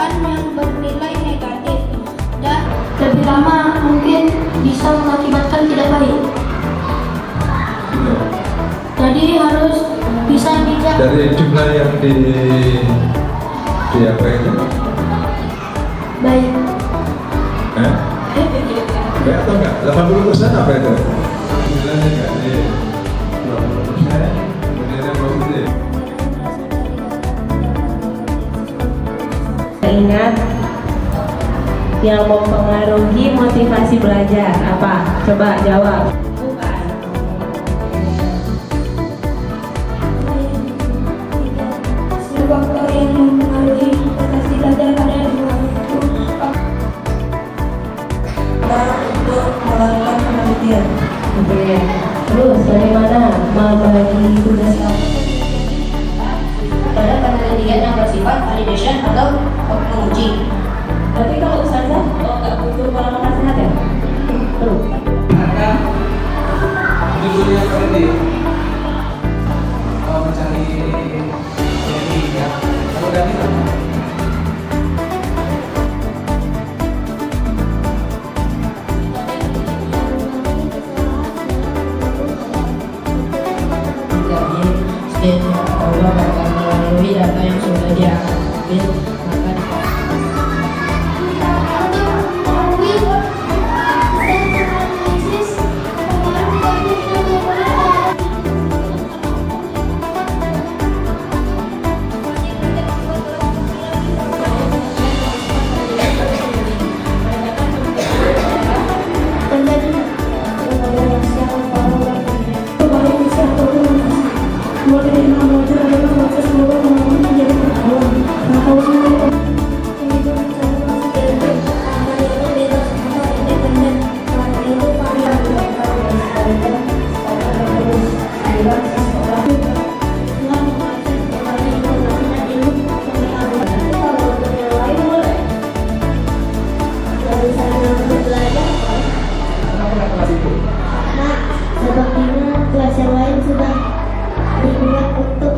kebiasaan yang bernilai negatif dan lebih lama mungkin bisa mengakibatkan tidak baik. Jadi harus bisa bijak. Dari jumlah yang di apa itu? Baik. Baik atau enggak? 80% apa itu? Nilainya enggak di 20%, nilainya positif. Ingat, yang mempengaruhi motivasi belajar apa? Coba jawab. Faktor yang mempengaruhi motivasi belajar ada dua, yaitu untuk melakukan penelitian. Oke. Terus bagaimana membagi tugas kamu? Pada penelitian yang bersifat validation atau menguji. Tapi kalau ustazah, nggak butuh pola nasihat ya? Terus. Akan judulnya seperti mencari ya. Kalau dari Allah akan melalui data yang sudah diambil, maka sepertinya kelas yang lain sudah dibuat untuk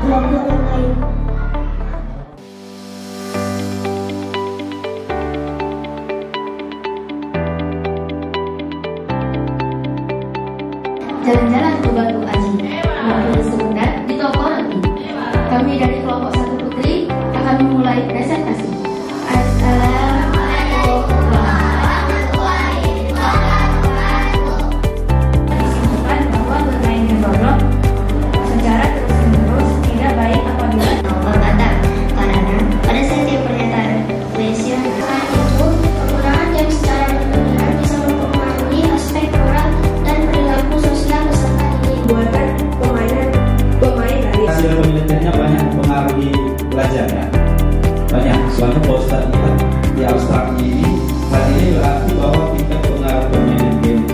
kelompok yang lain. jalan-jalan ke Batu Aji, mampir sebentar di toko roti. Kami dari kelompok 1 Putri akan memulai presentasi. Disimpulkan bahwa bermain game Roblox secara terus-menerus tidak baik apabila karena pada setiap pernyataan lesion itu penggunaan game secara berlebihan bisa mempengaruhi aspek moral dan perilaku sosial peserta didik. Buatan pemain dari hasil penelitiannya banyak mempengaruhi belajar ya. Banyak, soalnya kalau kita lihat di Australia ini, hal ini berarti bahwa tingkat pengaruh permainan game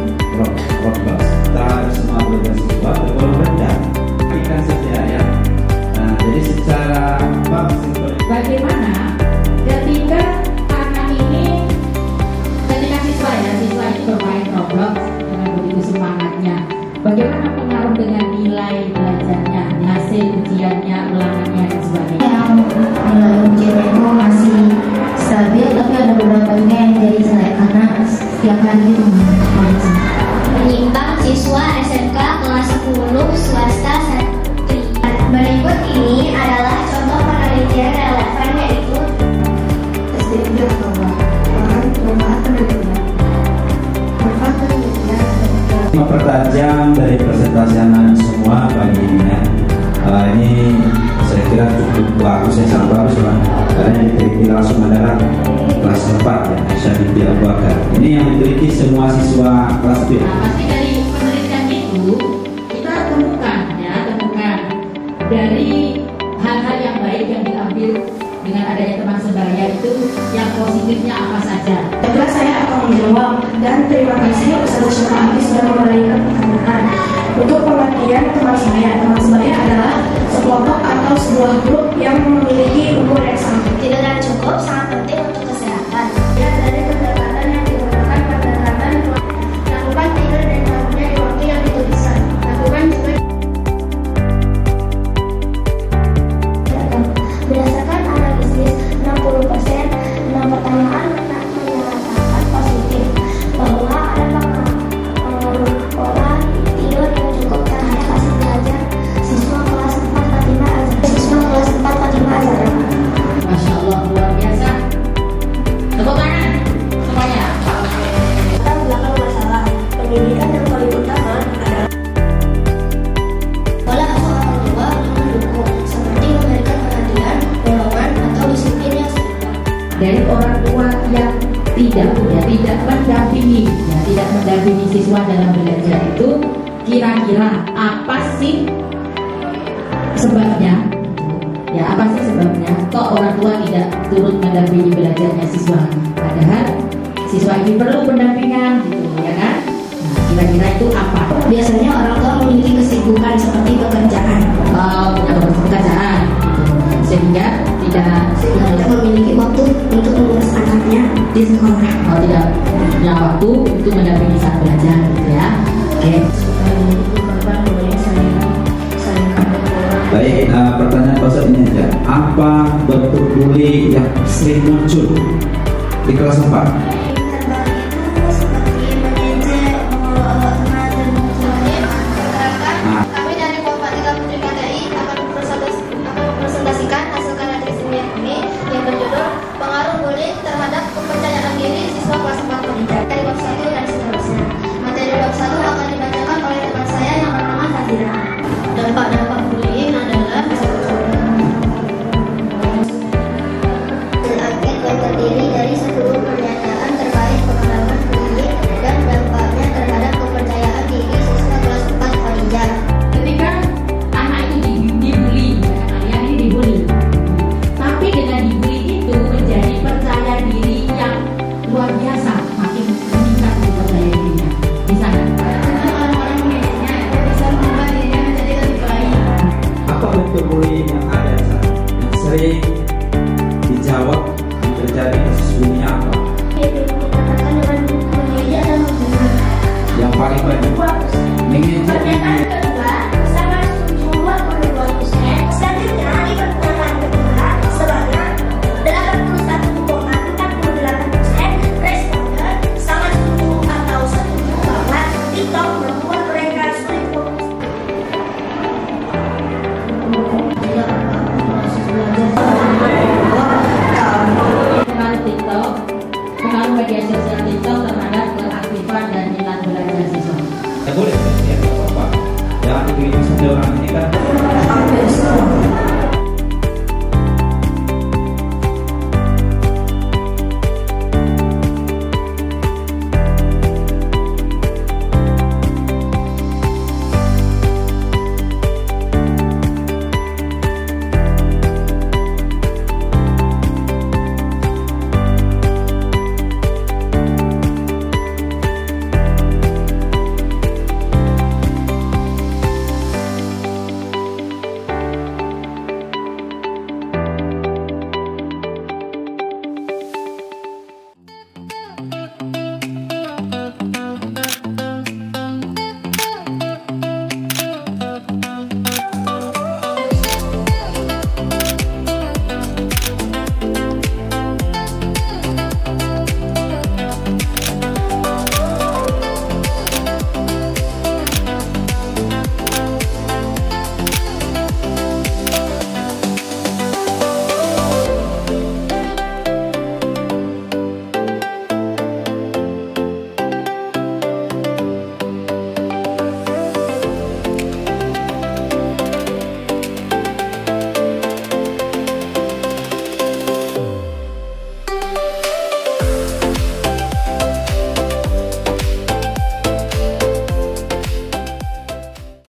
Roblox terhadap semua belajar siswa terlalu rendah. Ikan saja ya. Nah, jadi secara bagaimana ketika anak ini, ketika siswa ini bermain Roblox dengan begitu semangatnya, bagaimana pengaruh dengan nilai belajarnya, hasil ujiannya, ulangannya dan sebagainya? Nilai ujian itu masih stabil, tapi ada beberapa juga yang jadi jelek karena setiap hari itu Menyimpang siswa SMK kelas 10 swasta Satria. Berikut ini adalah contoh penelitian relevan yaitu SDM perubahan penelitian. Manfaat penelitian mempertajam dari presentasi anak semua pagi ini ya. Ini saya kira cukup bagus, saya sangat bagus Pak. Karena yang diteliti langsung adalah kelas 4 ya, Syadid Abu Bakar. Ini yang diteliti semua siswa kelas B. Nah, pasti dari penelitian itu kita temukan dari hal-hal yang baik yang diambil dengan adanya teman sebaya itu, yang positifnya apa saja. Juga saya akan menjawab, dan terima kasih Ustaz Syafii sudah memberikan pertanyaan. Untuk pengertian teman sebaya adalah sekelompok atau sebuah grup yang memiliki umur yang sama. tidak cukup, sangat penting untuk kesehatan. Ya, dari pendekatan yang digunakan pendekatan Lakukan tidur dan bangunnya di waktu yang dituliskan. Lakukan juga berdasarkan analisis 60% dalam belajar itu kira-kira apa sih sebabnya? Ya, apa sih sebabnya kok orang tua tidak turut mendampingi belajarnya siswa? Padahal siswa ini perlu pendampingan gitu, ya kan? Nah, kira-kira itu apa? Biasanya orang tua memiliki kesibukan seperti pekerjaan. Pekerjaan gitu. Sehingga tidak memiliki waktu untuk mengurus anaknya di sekolah. tidak punya waktu untuk mendampingi saat belajar gitu ya. Oke. Baik, pertanyaan Pak ini aja. Apa bentuk bully yang sering muncul di kelas 4? Kami dari Bapak Tiga Putri KDI akan mempresentasikan hasil karya tulis ilmiah kami yang berjudul Pengaruh Bullying Terhadap Kepercayaan Diri Siswa Kelas 4 Pemijat dari bab 1 dan seterusnya. Materi bab 1 akan dibacakan oleh teman saya yang bernama Hazira. Dampak-dampak bullying adalah Akid yang terdiri dari 10 pernyataan terkait pengalaman bullying dan dampaknya terhadap kepercayaan diri siswa kelas 4 Pemijat. Ketika anak itu dibully, kalian ini dibully, tapi dengan dibully itu menjadi percaya diri yang luar biasa, makin meningkat percaya dirinya. Bisa nggak? Orang-orang memilihnya bisa mengubah dirinya menjadi lebih baik. Apa bentuk bullying yang ada yang sering dijawab yang terjadi sesungguhnya apa? Dikatakan dengan mengeja dan membunuh. Yang paling banyak menginjak Pernyataan kedua sangat setuju 22%. Selanjutnya di pernyataan kedua sebanyak 81,48% responden sangat setuju atau setuju bahwa TikTok membuat mereka sulit fokus. Pengaruh TikTok, pengaruh media sosial TikTok terhadap keaktifan dan minat belajar siswa. Ya boleh.